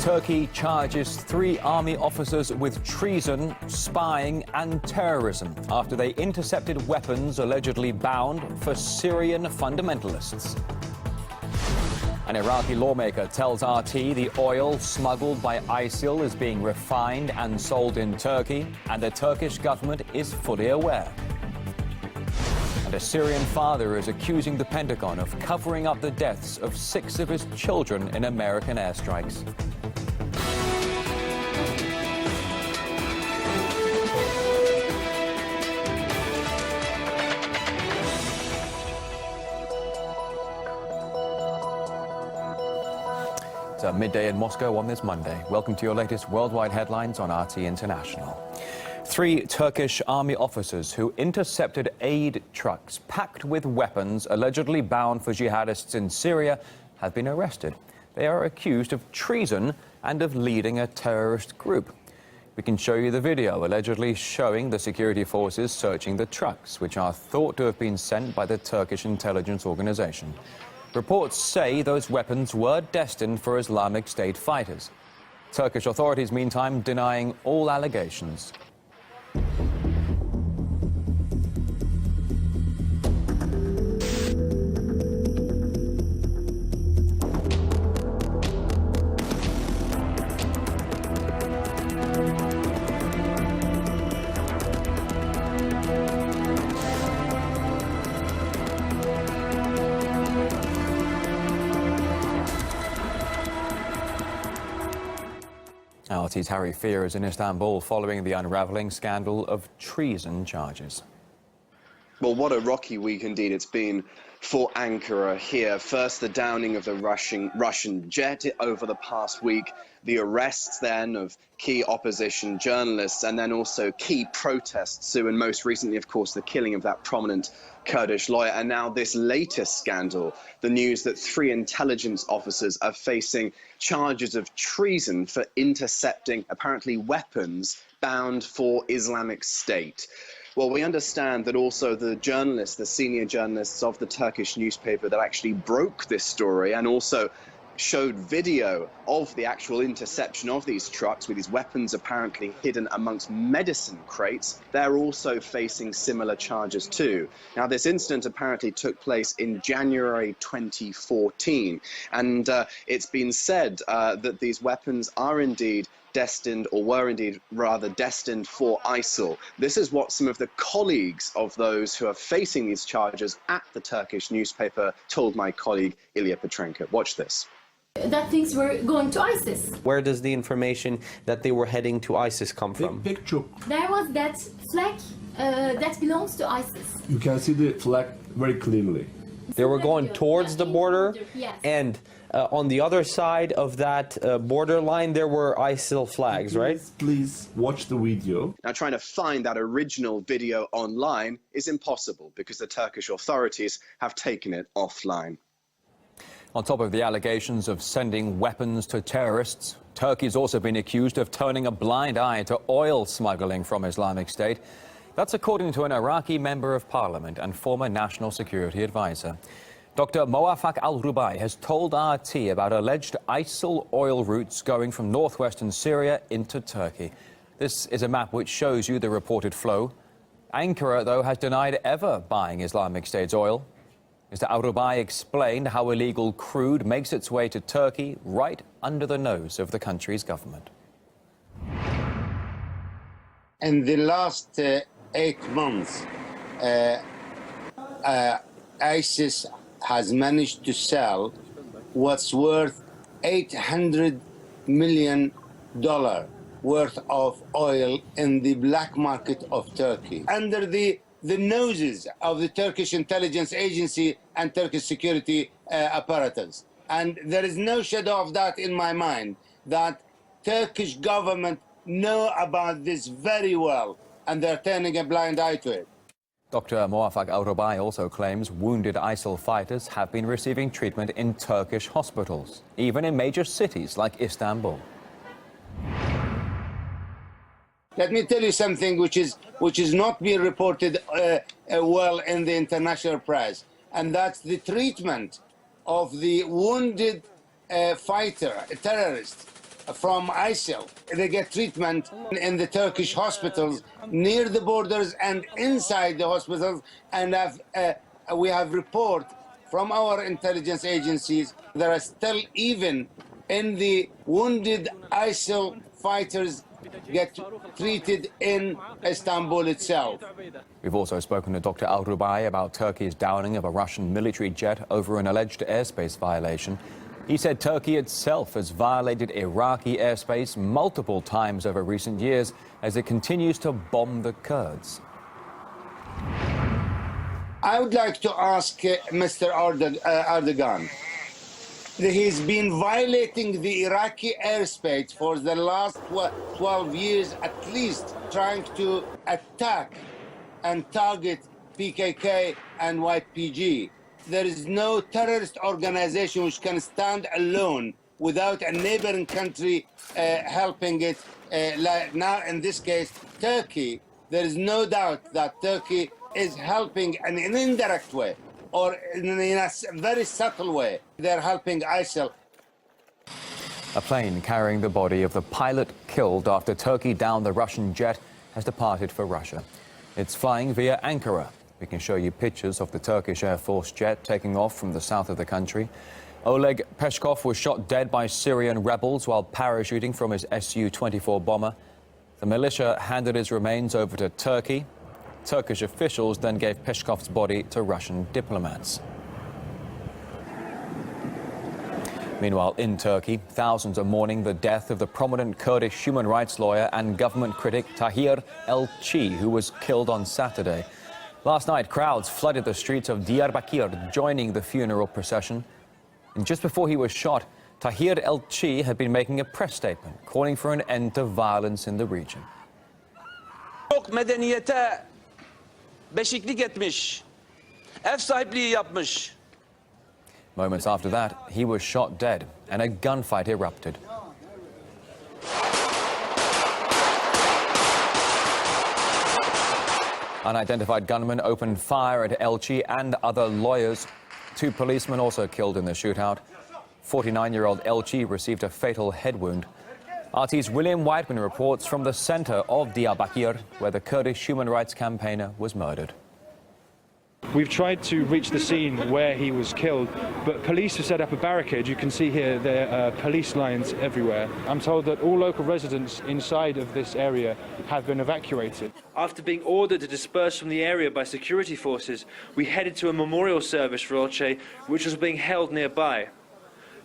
Turkey charges 3 army officers with treason, spying and terrorism after they intercepted weapons allegedly bound for Syrian fundamentalists. An Iraqi lawmaker tells RT the oil smuggled by ISIL is being refined and sold in Turkey, and the Turkish government is fully aware. And a Syrian father is accusing the Pentagon of covering up the deaths of 6 of his children in American airstrikes. It's midday in Moscow on this Monday. Welcome to your latest worldwide headlines on RT International. 3 Turkish army officers who intercepted aid trucks packed with weapons allegedly bound for jihadists in Syria have been arrested. They are accused of treason and of leading a terrorist group. We can show you the video allegedly showing the security forces searching the trucks, which are thought to have been sent by the Turkish intelligence organization. Reports say those weapons were destined for Islamic State fighters. Turkish authorities, meantime, denying all allegations. RT's Harry Fear is in Istanbul following the unravelling scandal of treason charges. Well, what a rocky week indeed it's been for Ankara here. First, the downing of the Russian jet over the past week, the arrests then of key opposition journalists, and then also key protests, and most recently, of course, the killing of that prominent Kurdish lawyer. And now this latest scandal, the news that 3 intelligence officers are facing charges of treason for intercepting apparently weapons bound for Islamic State. Well, we understand that also the journalists, the senior journalists of the Turkish newspaper that actually broke this story and also showed video of the actual interception of these trucks with these weapons apparently hidden amongst medicine crates, they're also facing similar charges too. Now, this incident apparently took place in January 2014, and it's been said that these weapons are indeed destined, or were indeed rather destined, for ISIL. This is what some of the colleagues of those who are facing these charges at the Turkish newspaper told my colleague Ilya Petrenko. Watch this. That things were going to ISIS. Where does the information that they were heading to ISIS come from? Picture. There was that flag that belongs to ISIS. You can see the flag very clearly. They were going towards the border, yes. And on the other side of that border line, there were ISIL flags, right? Please watch the video. Now, trying to find that original video online is impossible because the Turkish authorities have taken it offline. On top of the allegations of sending weapons to terrorists, Turkey's also been accused of turning a blind eye to oil smuggling from Islamic State. That's according to an Iraqi member of parliament and former national security advisor. Dr. Mowaffaq al-Rubai has told RT about alleged ISIL oil routes going from northwestern Syria into Turkey. This is a map which shows you the reported flow. Ankara, though, has denied ever buying Islamic State's oil. Mr. al-Rubai explained how illegal crude makes its way to Turkey right under the nose of the country's government. In the last 8 months, ISIS has managed to sell what's worth $800 million worth of oil in the black market of Turkey, under the noses of the Turkish intelligence agency and Turkish security apparatus. And there is no shadow of doubt in my mind that Turkish government know about this very well, and they're turning a blind eye to it. Dr. Mowaffaq al-Rubai also claims wounded ISIL fighters have been receiving treatment in Turkish hospitals, even in major cities like Istanbul. Let me tell you something which is not being reported well in the international press, and that's the treatment of the wounded fighter, a terrorist, from ISIL. They get treatment in the Turkish hospitals near the borders and inside the hospitals, and we have report from our intelligence agencies that are still even in the wounded ISIL fighters get treated in Istanbul itself. We've also spoken to Dr. Al-Rubai about Turkey's downing of a Russian military jet over an alleged airspace violation. He said Turkey itself has violated Iraqi airspace multiple times over recent years as it continues to bomb the Kurds. I would like to ask Mr. Erdogan. He's been violating the Iraqi airspace for the last 12 years at least, trying to attack and target PKK and YPG. There is no terrorist organization which can stand alone without a neighboring country helping it. Like now, in this case, Turkey, there is no doubt that Turkey is helping in an indirect way or in a very subtle way. They're helping ISIL. A plane carrying the body of the pilot killed after Turkey downed the Russian jet has departed for Russia. It's flying via Ankara. We can show you pictures of the Turkish Air Force jet taking off from the south of the country. Oleg Peshkov was shot dead by Syrian rebels while parachuting from his Su-24 bomber. The militia handed his remains over to Turkey. Turkish officials then gave Peshkov's body to Russian diplomats. Meanwhile, in Turkey, thousands are mourning the death of the prominent Kurdish human rights lawyer and government critic Tahir Elçi, who was killed on Saturday. Last night, crowds flooded the streets of Diyarbakir, joining the funeral procession. And just before he was shot, Tahir Elçi had been making a press statement, calling for an end to violence in the region. Çok medeniyete beşiklik etmiş, ev sahipliği yapmış. Moments after that, he was shot dead and a gunfight erupted. Unidentified gunmen opened fire at Elçi and other lawyers. 2 policemen also killed in the shootout. 49-year-old Elçi received a fatal head wound. RT's William Whiteman reports from the center of Diyarbakir, where the Kurdish human rights campaigner was murdered. We've tried to reach the scene where he was killed, but police have set up a barricade. You can see here there are police lines everywhere. I'm told that all local residents inside of this area have been evacuated. After being ordered to disperse from the area by security forces, we headed to a memorial service for Elçi, which was being held nearby.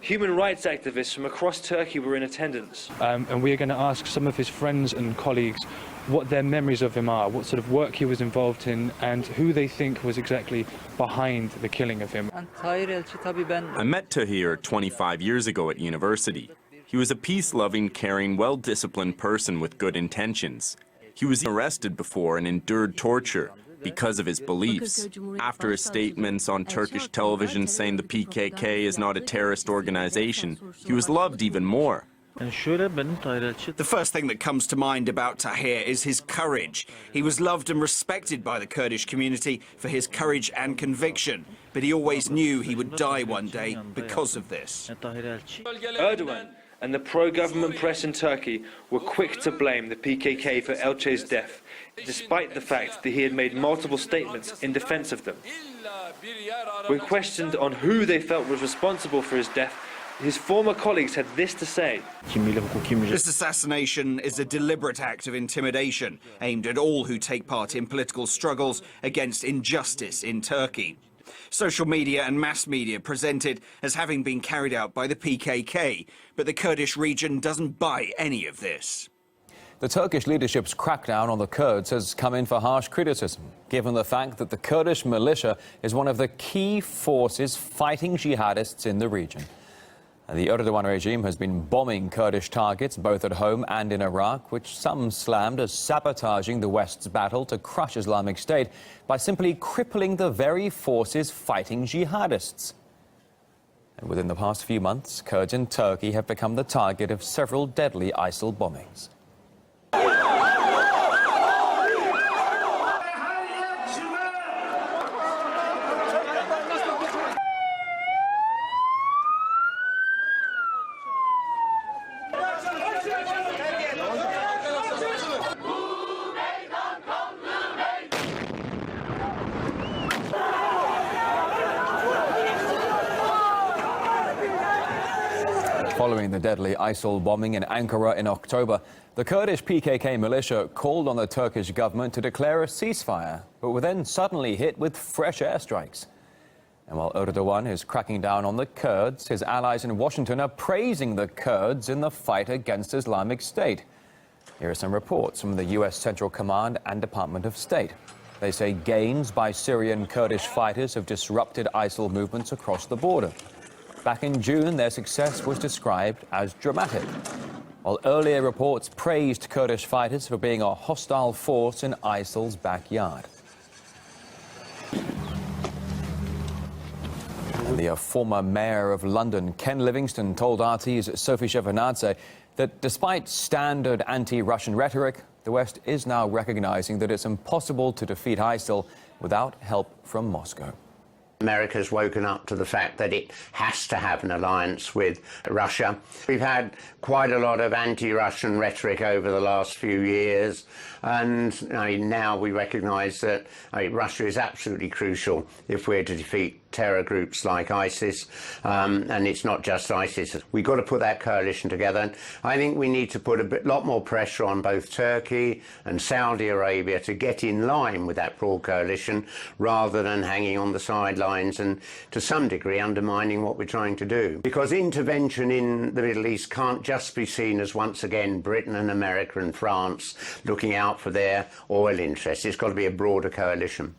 Human rights activists from across Turkey were in attendance. And we are going to ask some of his friends and colleagues what their memories of him are, what sort of work he was involved in, and who they think was exactly behind the killing of him. I met Tahir 25 years ago at university. He was a peace-loving, caring, well-disciplined person with good intentions. He was arrested before and endured torture because of his beliefs. After his statements on Turkish television saying the PKK is not a terrorist organization, he was loved even more. The first thing that comes to mind about Tahir is his courage. He was loved and respected by the Kurdish community for his courage and conviction, but he always knew he would die one day because of this. Erdogan and the pro-government press in Turkey were quick to blame the PKK for Elçi's death, despite the fact that he had made multiple statements in defense of them. When questioned on who they felt was responsible for his death, his former colleagues had this to say. This assassination is a deliberate act of intimidation aimed at all who take part in political struggles against injustice in Turkey. Social media and mass media present it as having been carried out by the PKK, but the Kurdish region doesn't buy any of this. The Turkish leadership's crackdown on the Kurds has come in for harsh criticism, given the fact that the Kurdish militia is one of the key forces fighting jihadists in the region. And the Erdogan regime has been bombing Kurdish targets both at home and in Iraq, which some slammed as sabotaging the West's battle to crush Islamic State by simply crippling the very forces fighting jihadists. And within the past few months, Kurds in Turkey have become the target of several deadly ISIL bombings. Following the deadly ISIL bombing in Ankara in October, the Kurdish PKK militia called on the Turkish government to declare a ceasefire, but were then suddenly hit with fresh airstrikes. And while Erdogan is cracking down on the Kurds, his allies in Washington are praising the Kurds in the fight against Islamic State. Here are some reports from the U.S. Central Command and Department of State. They say gains by Syrian Kurdish fighters have disrupted ISIL movements across the border. Back in June, their success was described as dramatic, while earlier reports praised Kurdish fighters for being a hostile force in ISIL's backyard. And the former mayor of London, Ken Livingstone, told RT's Sophie Shevardnadze that despite standard anti-Russian rhetoric, the West is now recognizing that it's impossible to defeat ISIL without help from Moscow. America's woken up to the fact that it has to have an alliance with Russia. We've had quite a lot of anti-Russian rhetoric over the last few years, and now we recognise that Russia is absolutely crucial if we're to defeat terror groups like ISIS, and it's not just ISIS. We've got to put that coalition together. And I think we need to put a lot more pressure on both Turkey and Saudi Arabia to get in line with that broad coalition, rather than hanging on the sidelines and to some degree undermining what we're trying to do. Because intervention in the Middle East can't just be seen as once again Britain and America and France looking out for their oil interests. It's got to be a broader coalition.